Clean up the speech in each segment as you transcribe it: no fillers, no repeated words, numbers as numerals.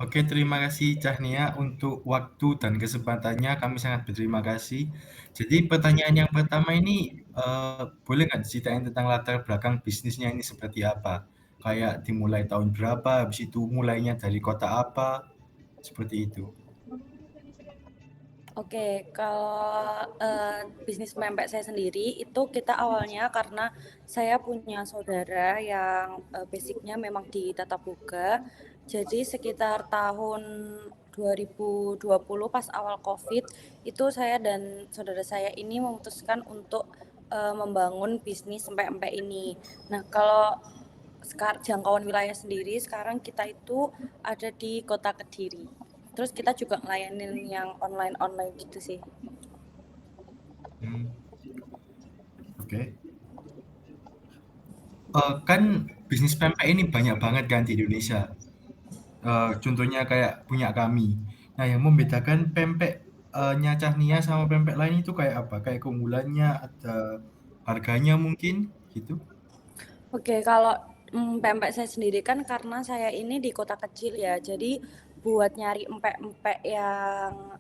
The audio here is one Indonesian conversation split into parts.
Oke, terima kasih Cahnia untuk waktu dan kesempatannya. Kami sangat berterima kasih. Jadi pertanyaan yang pertama ini, boleh nggak diceritain tentang latar belakang bisnisnya ini seperti apa? Kayak dimulai tahun berapa, habis itu mulainya dari kota apa, seperti itu. Oke, kalau bisnis pempek saya sendiri itu kita awalnya karena saya punya saudara yang basicnya memang di tata boga. Jadi sekitar tahun 2020 pas awal COVID itu saya dan saudara saya ini memutuskan untuk membangun bisnis pempek ini. Nah, kalau jangkauan wilayah sendiri sekarang kita itu ada di Kota Kediri. Terus kita juga ngelayanin yang online-online gitu sih. Hmm, oke. Kan bisnis pempek ini banyak banget kan di Indonesia. Contohnya kayak punya kami. Nah, yang membedakan pempek Cahnia sama pempek lain itu kayak apa? Kayak keunggulannya, ada harganya mungkin gitu? Oke, kalau pempek saya sendiri kan karena saya ini di kota kecil ya, jadi buat nyari empek-empek yang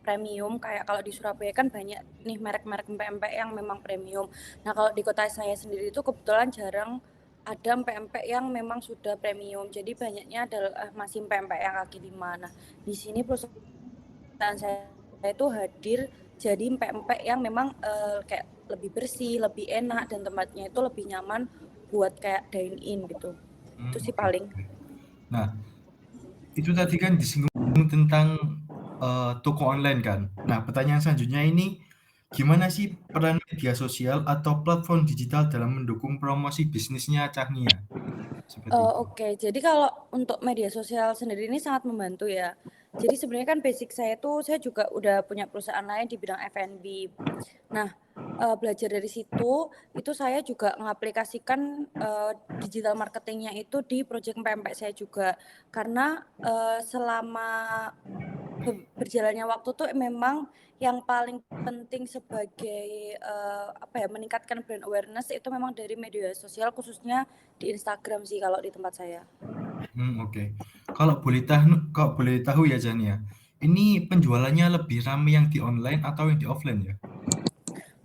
premium kayak kalau di Surabaya kan banyak nih merek-merek empek-empek yang memang premium. Nah, kalau di kota saya sendiri itu kebetulan jarang ada empek-empek yang memang sudah premium. Jadi banyaknya adalah masih empek-empek yang kaki lima. Nah, di sini perusahaan saya itu hadir jadi empek-empek yang memang kayak lebih bersih, lebih enak dan tempatnya itu lebih nyaman buat kayak dine in gitu. Itu sih Oke, paling. oke. Nah, itu tadi kan disinggung tentang toko online kan. Nah, pertanyaan selanjutnya ini, gimana sih peran media sosial atau platform digital dalam mendukung promosi bisnisnya Cahnia? Seperti itu. Oke. Jadi kalau untuk media sosial sendiri ini sangat membantu ya. Jadi sebenarnya kan basic saya tuh, saya juga udah punya perusahaan lain di bidang F&B. Nah, belajar dari situ, itu saya juga mengaplikasikan, digital marketingnya itu di project pempek saya juga. Karena, selama berjalannya waktu tuh memang yang paling penting sebagai, apa ya, meningkatkan brand awareness itu memang dari media sosial khususnya di Instagram sih kalau di tempat saya. Oke. Kalau boleh tahu ya Cahnia, ini penjualannya lebih ramai yang di online atau yang di offline ya?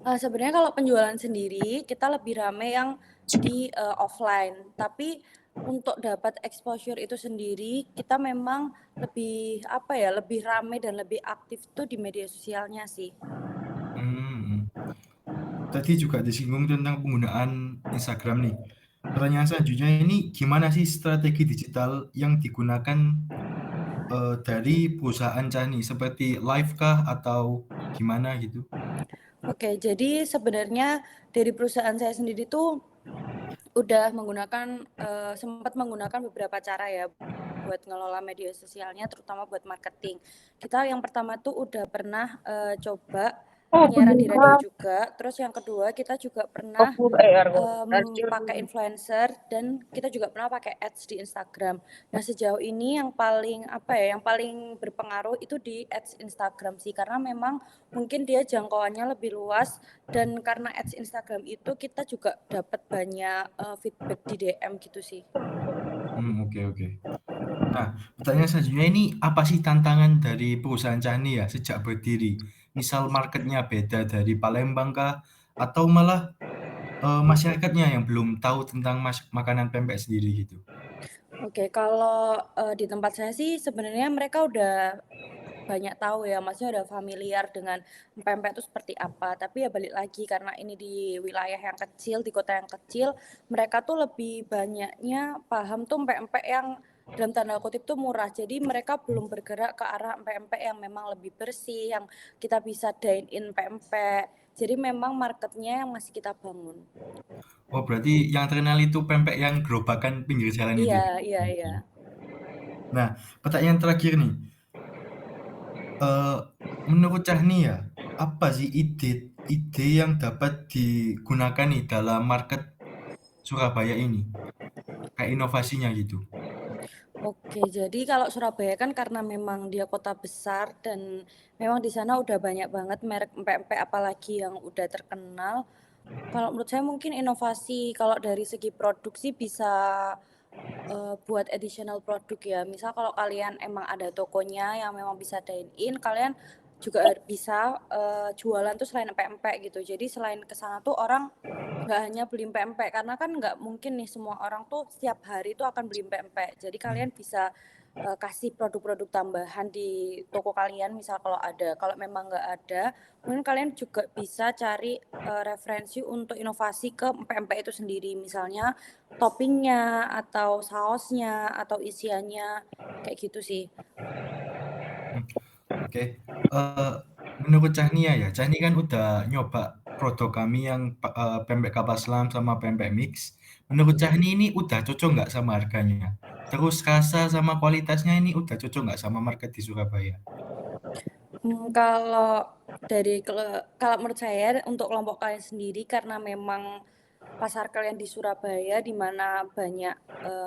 Sebenarnya kalau penjualan sendiri kita lebih rame yang di, offline, tapi untuk dapat exposure itu sendiri kita memang lebih, apa ya, lebih rame dan lebih aktif tuh di media sosialnya sih. Hmm. Tadi juga disinggung tentang penggunaan Instagram nih. Pertanyaan selanjutnya ini gimana sih strategi digital yang digunakan dari perusahaan Cahni? Seperti live kah atau gimana gitu? Oke, jadi sebenarnya dari perusahaan saya sendiri tuh udah menggunakan, sempat menggunakan beberapa cara ya buat ngelola media sosialnya terutama buat marketing. Kita yang pertama tuh udah pernah, coba penyiaran di radio juga, terus yang kedua kita juga pernah, pakai influencer dan kita juga pernah pakai ads di Instagram. Nah, sejauh ini yang paling, apa ya, yang paling berpengaruh itu di ads Instagram sih, karena memang mungkin dia jangkauannya lebih luas dan karena ads Instagram itu kita juga dapat banyak, feedback di DM gitu sih. Oke, oke. Nah, pertanyaan selanjutnya ini apa sih tantangan dari perusahaan Cahni ya sejak berdiri? Misal marketnya beda dari Palembang kah? Atau malah masyarakatnya yang belum tahu tentang makanan pempek sendiri gitu? Oke, kalau, di tempat saya sih sebenarnya mereka udah banyak tahu ya, maksudnya udah familiar dengan pempek itu seperti apa. Tapi ya balik lagi karena ini di wilayah yang kecil, di kota yang kecil, mereka tuh lebih banyaknya paham tuh empek-empek yang dalam tanda kutip tuh murah. Jadi mereka belum bergerak ke arah empek-empek yang memang lebih bersih, yang kita bisa dine in pempek. Jadi memang marketnya yang masih kita bangun. Oh, berarti yang terkenal itu pempek yang gerobakan pinggir jalan itu? Iya, iya, iya. Oke. Nah, pertanyaan terakhir nih, eee, menurut Cahni ya, apa sih ide yang dapat digunakan nih dalam market Surabaya ini? Kayak inovasinya gitu? Oke, jadi kalau Surabaya kan karena memang dia kota besar dan memang di sana udah banyak banget merek empek-empek apalagi yang udah terkenal. Kalau menurut saya mungkin inovasi kalau dari segi produksi bisa buat additional produk ya. Misal kalau kalian emang ada tokonya yang memang bisa dine in, kalian juga bisa jualan tuh selain pempek gitu. Jadi selain ke sana tuh orang nggak hanya beli pempek, karena kan nggak mungkin nih semua orang tuh setiap hari tuh akan beli pempek. Jadi kalian bisa kasih produk-produk tambahan di toko kalian, misal kalau ada. Kalau memang nggak ada, mungkin kalian juga bisa cari referensi untuk inovasi ke pempek itu sendiri. Misalnya toppingnya atau sausnya atau isiannya kayak gitu sih. Oke, menurut Cahnia ya, Cahnia kan udah nyoba produk kami yang pempek kapal selam sama pempek mix. Menurut Cahnia ini udah cocok nggak sama harganya? Terus rasa sama kualitasnya ini udah cocok nggak sama market di Surabaya? Kalau kalau menurut saya untuk kelompok kalian sendiri, karena memang pasar kalian di Surabaya di mana banyak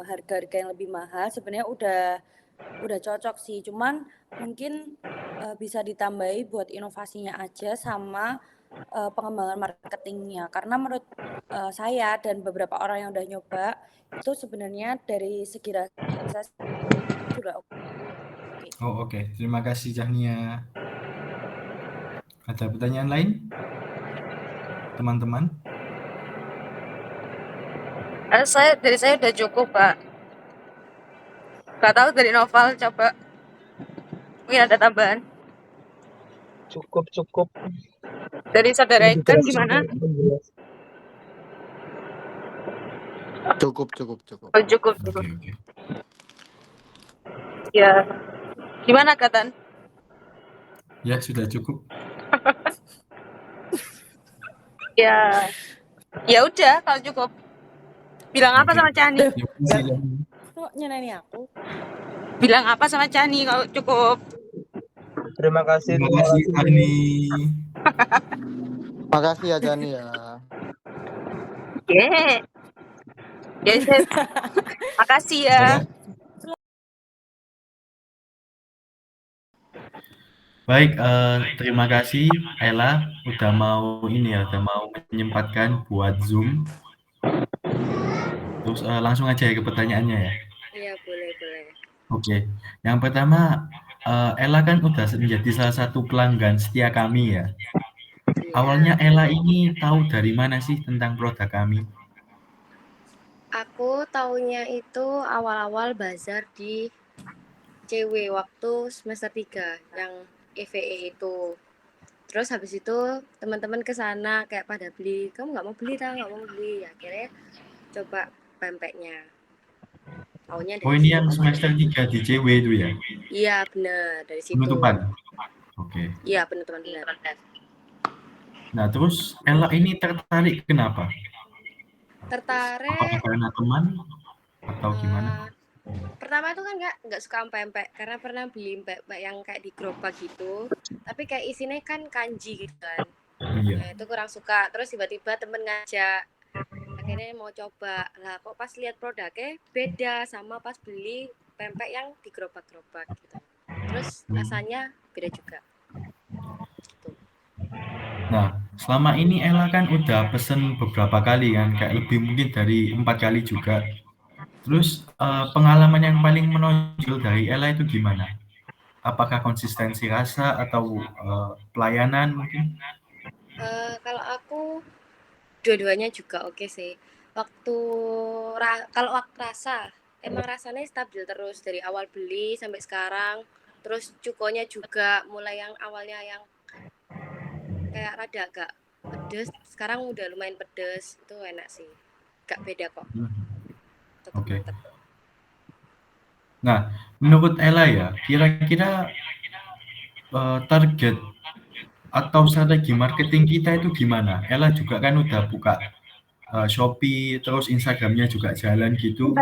harga-harga yang lebih mahal, sebenarnya udah cocok sih. Cuman mungkin bisa ditambahi buat inovasinya aja sama pengembangan marketingnya. Karena menurut saya dan beberapa orang yang udah nyoba itu sebenarnya dari segi rasa sudah oke. Oh oke, terima kasih Cahnia. Ada pertanyaan lain, teman-teman? Dari saya udah cukup, Pak. Gak tahu dari Noval, coba mungkin ada tambahan. Cukup. Dari saudara Ikan gimana? Cukup. Oh, cukup. Oke. Ya. Gimana, Katan? Ya, sudah cukup. Ya. Ya udah, kalau cukup. Bilang apa Oke. sama Cani? Terima kasih, Cahnia. Kok nyeneni aku? Bilang apa sama Cani kalau cukup? Terima kasih. Terima kasih, Cahni. Makasih ya Jani ya. Yeah. Yes. Makasih ya. Ya. Baik, terima kasih Ella udah mau menyempatkan buat Zoom. Terus langsung aja ya ke pertanyaannya ya. Iya, boleh. Oke, yang pertama Ella kan udah menjadi salah satu pelanggan setia kami ya. Awalnya Ella ini tahu dari mana sih tentang produk kami? Aku taunya itu awal-awal bazar di CW waktu semester 3 yang EVE itu. Terus habis itu teman-teman ke sana kayak pada beli, kamu nggak mau beli. Akhirnya coba pempeknya. Taunya Oh, dari ini situ. yang semester 3 di CW itu ya? Iya benar, dari situ. Penutupan? Oke. Iya penutupan benar. Nah, terus Ella ini tertarik kenapa? Tertarik. Apakah karena teman atau gimana? Pertama itu kan nggak suka pempek karena pernah beli pempek yang kayak di gerobak gitu, tapi kayak isinya kan kanji gitu kan. Iya. Nah, itu kurang suka. Terus tiba-tiba temen ngajak, akhirnya mau coba. Lah kok pas lihat produknya beda sama pas beli pempek yang di gerobak-gerobak gitu. Terus rasanya beda juga. Gitu. Nah, selama ini Ella kan udah pesen beberapa kali kan, kayak lebih mungkin dari 4 kali juga. Terus pengalaman yang paling menonjol dari Ella itu gimana? Apakah konsistensi rasa atau pelayanan mungkin? Kalau aku dua-duanya juga oke sih. Kalau waktu rasa, emang rasanya stabil terus dari awal beli sampai sekarang. Terus cukonya juga mulai yang awalnya yang kayak rada agak pedes, sekarang udah lumayan pedes, itu enak sih. Gak beda kok. Tetap Oke. mantep. Nah, menurut Ella ya, kira-kira target atau strategi marketing kita itu gimana? Ella juga kan udah buka Shopee, terus Instagramnya juga jalan gitu.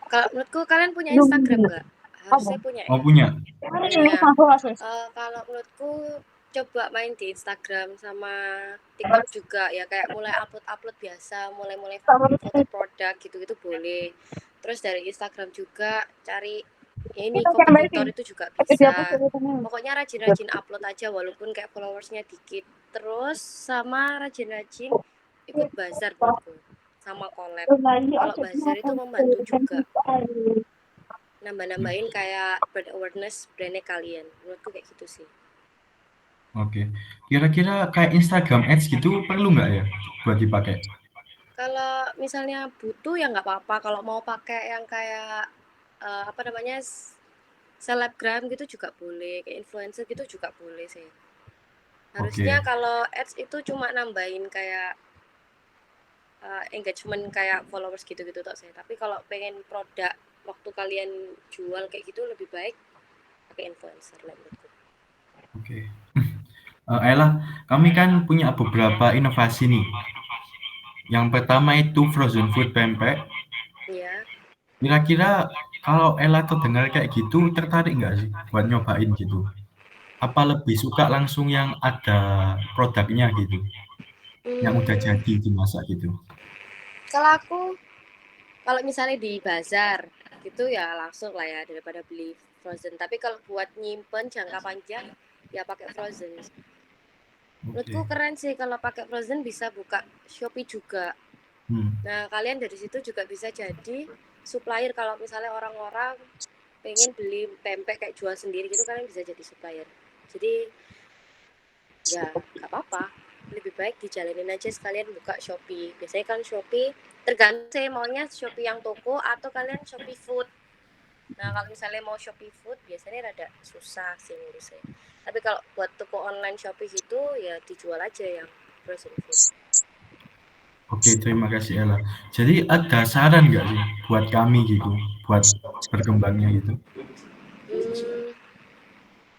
Kalau menurutku kalian punya Instagram nggak? Harusnya punya ya. Oh punya? Punya. Kalau menurutku coba main di Instagram sama TikTok juga ya, kayak mulai upload biasa, mulai foto produk gitu boleh. Terus dari Instagram juga cari ya ini kompetitor itu juga bisa. Pokoknya rajin-rajin upload aja walaupun kayak followersnya dikit. Terus sama rajin-rajin ikut bazar menurutku. sama collab. Kalau buzzer itu membantu juga nambah-nambahin kayak brand awareness brandnya kalian. Menurutku kayak gitu sih. Oke. Kira-kira kayak Instagram Ads gitu perlu nggak ya buat dipakai? Kalau misalnya butuh ya nggak apa-apa. Kalau mau pakai yang kayak apa namanya selebgram gitu juga boleh, kayak influencer gitu juga boleh sih. Harusnya Oke. kalau ads itu cuma nambahin kayak engagement kayak followers gitu-gitu tok sih. Tapi kalau pengen produk waktu kalian jual kayak gitu lebih baik pakai influencer lah menurutku. Oke. Ella, kami kan punya beberapa inovasi nih. Yang pertama itu frozen food pempek. Iya. Kira-kira kalau Ella terdengar kayak gitu, tertarik nggak sih buat nyobain gitu? Apa lebih suka langsung yang ada produknya gitu, yang udah Hmm, jadi dimasak gitu? kalau aku kalau misalnya di bazar gitu ya langsung lah ya daripada beli frozen. Tapi kalau buat nyimpen jangka panjang ya pakai frozen. Menurutku Oke. keren sih kalau pakai frozen bisa buka Shopee juga. Hmm. Nah, kalian dari situ juga bisa jadi supplier kalau misalnya orang-orang pengen beli pempek kayak jual sendiri gitu, kalian bisa jadi supplier. Jadi ya nggak apa-apa. Lebih baik dijalanin aja sekalian buka Shopee. Biasanya kan Shopee tergantung sih maunya Shopee yang toko atau kalian Shopee Food. Nah, kalau misalnya mau Shopee Food biasanya rada susah sih ngurusnya. Tapi kalau buat toko online Shopee gitu ya dijual aja yang frozen food. Oke, terima kasih Ella. Jadi ada saran nggak sih buat kami gitu, buat berkembangnya gitu? Hmm,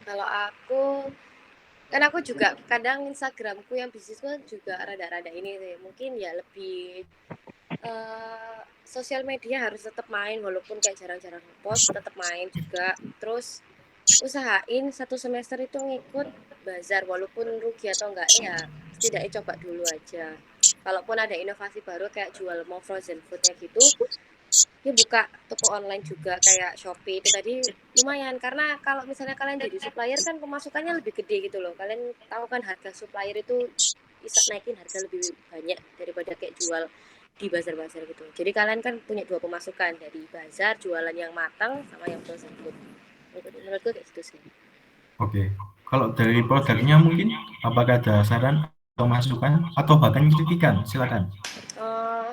kalau aku kan aku juga kadang Instagramku yang bisnis kan juga rada-rada ini sih. Mungkin ya lebih sosial media harus tetap main walaupun kayak jarang-jarang post tetap main juga. Terus usahain satu semester itu ngikut bazar walaupun rugi atau enggak ya setidaknya coba dulu aja. Kalaupun ada inovasi baru kayak jual mau frozen foodnya gitu, ya buka toko online juga kayak Shopee itu tadi lumayan karena kalau misalnya kalian jadi supplier kan pemasukannya lebih gede gitu loh. Kalian tahu kan harga supplier itu bisa naikin harga lebih banyak daripada kayak jual di bazar-bazar gitu. Jadi kalian kan punya dua pemasukan dari bazar jualan yang matang sama yang frozen food. Menurutku kayak gitu sih. Oke. Kalau dari produknya mungkin apakah ada saran atau masukan atau bahkan kritikan? Silakan. Eh,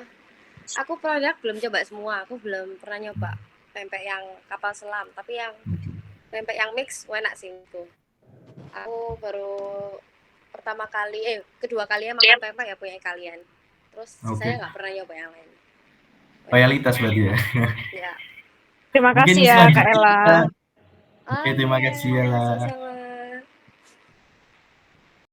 aku produk belum coba semua. Aku belum pernah nyoba pempek yang kapal selam, tapi yang Oke. pempek yang mix enak sih itu. Aku baru kedua kalinya makan pempek ya punya kalian. Terus sisanya Oke. nggak pernah nyoba yang lain. Enak. Loyalitas berarti ya. Ya. Terima Mungkin kasih ya Kak selanjutnya Ella. kita. Oke, terima Oke, kasih Ella. sama-sama.